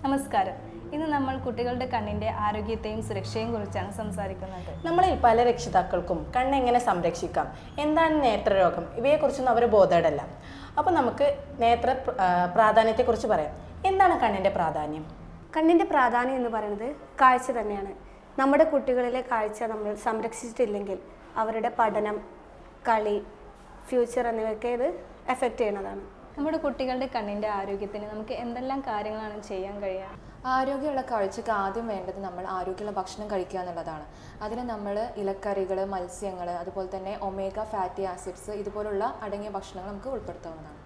നമസ്കാരം. ഇന്ന് നമ്മൾ കുട്ടികളുടെ കണ്ണിൻ്റെ ആരോഗ്യത്തെയും സുരക്ഷയെയും കുറിച്ചാണ് സംസാരിക്കുന്നത്. നമ്മളിൽ പല രക്ഷിതാക്കൾക്കും കണ്ണെങ്ങനെ സംരക്ഷിക്കാം, എന്താണ് നേത്രരോഗം, ഇവയെക്കുറിച്ചൊന്നും അവർ ബോധേഡല്ല. അപ്പോൾ നമുക്ക് നേത്ര പ്രാധാന്യത്തെക്കുറിച്ച് പറയാം. എന്താണ് കണ്ണിൻ്റെ പ്രാധാന്യം? കണ്ണിൻ്റെ പ്രാധാന്യം എന്ന് പറയുന്നത് കാഴ്ച തന്നെയാണ്. നമ്മുടെ കുട്ടികളിലെ കാഴ്ച നമ്മൾ സംരക്ഷിച്ചിട്ടില്ലെങ്കിൽ അവരുടെ പഠനം, കളി, ഫ്യൂച്ചർ എന്നിവയൊക്കെ ഇത് എഫക്റ്റ് ചെയ്യുന്നതാണ്. നമ്മുടെ കുട്ടികളുടെ കണ്ണിൻ്റെ ആരോഗ്യത്തിന് നമുക്ക് എന്തെല്ലാം കാര്യങ്ങളാണ് ചെയ്യാൻ കഴിയുക? ആരോഗ്യമുള്ള കാഴ്ചക്ക് ആദ്യം വേണ്ടത് നമ്മൾ ആരോഗ്യമുള്ള ഭക്ഷണം കഴിക്കുക എന്നുള്ളതാണ്. അതിന് നമ്മൾ ഇലക്കറികൾ, മത്സ്യങ്ങൾ, അതുപോലെ തന്നെ ഒമേഗ ഫാറ്റി ആസിഡ്സ് ഇതുപോലുള്ള അടങ്ങിയ ഭക്ഷണങ്ങൾ നമുക്ക് ഉൾപ്പെടുത്താവുന്നതാണ്.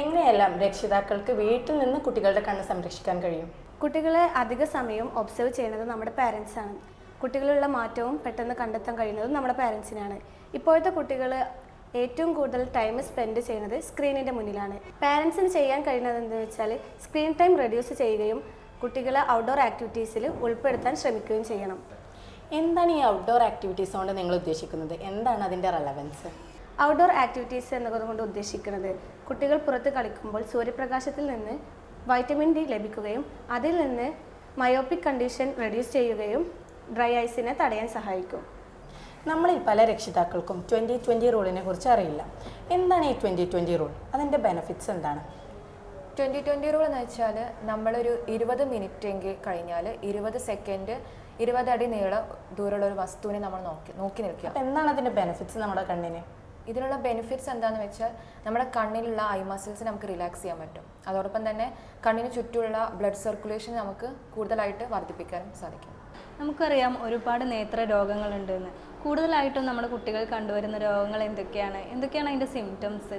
എങ്ങനെയെല്ലാം രക്ഷിതാക്കൾക്ക് വീട്ടിൽ നിന്ന് കുട്ടികളുടെ കണ്ണ് സംരക്ഷിക്കാൻ കഴിയും? കുട്ടികളെ അധിക സമയം ഒബ്സർവ് ചെയ്യുന്നത് നമ്മുടെ പാരൻസാണ്. കുട്ടികളിലുള്ള മാറ്റവും പെട്ടെന്ന് കണ്ടെത്താൻ കഴിയുന്നതും നമ്മുടെ പാരൻസിനാണ്. ഇപ്പോഴത്തെ കുട്ടികൾ ഏറ്റവും കൂടുതൽ ടൈം സ്പെൻഡ് ചെയ്യുന്നത് സ്ക്രീനിൻ്റെ മുന്നിലാണ്. പാരൻസിന് ചെയ്യാൻ കഴിയുന്നത് എന്താണെന്ന് വെച്ചാൽ സ്ക്രീൻ ടൈം റെഡ്യൂസ് ചെയ്യുകയും കുട്ടികളെ ഔട്ട്ഡോർ ആക്ടിവിറ്റീസിൽ ഉൾപ്പെടുത്താൻ ശ്രമിക്കുകയും ചെയ്യണം. എന്താണ് ഈ ഔട്ട്ഡോർ ആക്ടിവിറ്റീസ് കൊണ്ട് നിങ്ങൾ ഉദ്ദേശിക്കുന്നത്? എന്താണ് അതിൻ്റെ റെലവൻസ്? ഔട്ട്ഡോർ ആക്ടിവിറ്റീസ് എന്നതുകൊണ്ട് ഉദ്ദേശിക്കുന്നത് കുട്ടികൾ പുറത്ത് കളിക്കുമ്പോൾ സൂര്യപ്രകാശത്തിൽ നിന്ന് വൈറ്റമിൻ ഡി ലഭിക്കുകയും അതിൽ നിന്ന് മയോപ്പിക് കണ്ടീഷൻ റെഡ്യൂസ് ചെയ്യുകയും ഡ്രൈ ഐസിനെ തടയാൻ സഹായിക്കും. നമ്മളിൽ പല രക്ഷിതാക്കൾക്കും 20-20 റൂളിനെ കുറിച്ച് അറിയില്ല. എന്താണ് ഈ 20-20 റൂൾ? അതിൻ്റെ ബെനിഫിറ്റ്സ് എന്താണ്? 20-20 റൂൾ എന്ന് വെച്ചാൽ നമ്മളൊരു 20 മിനിറ്റ് എങ്കിൽ കഴിഞ്ഞാൽ 20 സെക്കൻഡ് 20 അടി ദൂരമുള്ള ഒരു വസ്തുവിനെ നമ്മൾ നോക്കി നിൽക്കുക. അപ്പോൾ എന്താണ് അതിൻ്റെ ബെനിഫിറ്റ്സ് നമ്മുടെ കണ്ണിന്? ഇതിനുള്ള ബെനിഫിറ്റ്സ് എന്താണെന്ന് വെച്ചാൽ നമ്മുടെ കണ്ണിലുള്ള ഐ മസിൽസ് നമുക്ക് റിലാക്സ് ചെയ്യാൻ പറ്റും. അതോടൊപ്പം തന്നെ കണ്ണിന് ചുറ്റുമുള്ള ബ്ലഡ് സർക്കുലേഷൻ നമുക്ക് കൂടുതലായിട്ട് വർദ്ധിപ്പിക്കാനും സാധിക്കും. നമുക്കറിയാം ഒരുപാട് നേത്ര രോഗങ്ങളുണ്ടെന്ന്. കൂടുതലായിട്ടും നമ്മുടെ കുട്ടികൾ കണ്ടുവരുന്ന രോഗങ്ങൾ എന്തൊക്കെയാണ് അതിൻ്റെ സിംറ്റംസ്?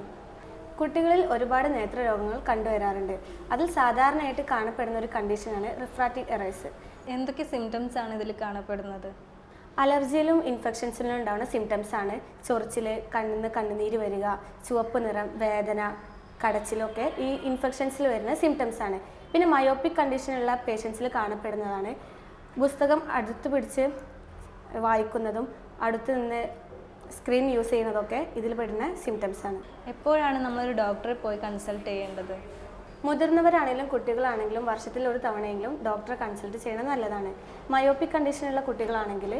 കുട്ടികളിൽ ഒരുപാട് നേത്ര രോഗങ്ങൾ കണ്ടുവരാറുണ്ട്. അതിൽ സാധാരണയായിട്ട് കാണപ്പെടുന്ന ഒരു കണ്ടീഷനാണ് റിഫ്രാക്റ്റീവ് എറേഴ്സ്. എന്തൊക്കെ സിംറ്റംസ് ആണ് ഇതിൽ കാണപ്പെടുന്നത്? അലർജിയിലും ഇൻഫെക്ഷൻസിലും ഉണ്ടാകുന്ന സിംറ്റംസ് ആണ് ചൊറിച്ചിൽ, കണ്ണിൽ നിന്ന് കണ്ണുനീര് വരിക, ചുവപ്പ് നിറം, വേദന, കടച്ചിലൊക്കെ ഈ ഇൻഫെക്ഷൻസിൽ വരുന്ന സിംറ്റംസ് ആണ്. പിന്നെ മയോപ്പിക് കണ്ടീഷനുള്ള പേഷ്യൻസിൽ കാണപ്പെടുന്നതാണ് പുസ്തകം അടുത്ത് പിടിച്ച് വായിക്കുന്നതും അടുത്ത് നിന്ന് സ്ക്രീൻ യൂസ് ചെയ്യുന്നതൊക്കെ ഇതിൽ പെടുന്ന സിംറ്റംസ് ആണ്. എപ്പോഴാണ് നമ്മളൊരു ഡോക്ടറെ പോയി കൺസൾട്ട് ചെയ്യേണ്ടത്? മുതിർന്നവരാണെങ്കിലും കുട്ടികളാണെങ്കിലും വർഷത്തിൽ ഒരു തവണയെങ്കിലും ഡോക്ടറെ കൺസൾട്ട് ചെയ്യുന്നത് നല്ലതാണ്. മയോപ്പിക് കണ്ടീഷനുള്ള കുട്ടികളാണെങ്കിൽ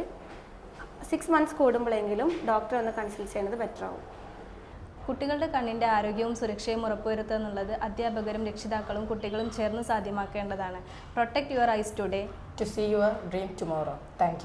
6 മന്ത്സ് കൂടുമ്പോഴെങ്കിലും ഡോക്ടറെ ഒന്ന് കൺസൾട്ട് ചെയ്യുന്നത് ബെറ്റർ ആവും. കുട്ടികളുടെ കണ്ണിൻ്റെ ആരോഗ്യവും സുരക്ഷയും ഉറപ്പുവരുത്തുക എന്നുള്ളത് അധ്യാപകരും രക്ഷിതാക്കളും കുട്ടികളും ചേർന്ന് സാധ്യമാക്കേണ്ടതാണ്. Protect your eyes today to see your dream tomorrow. Thank U.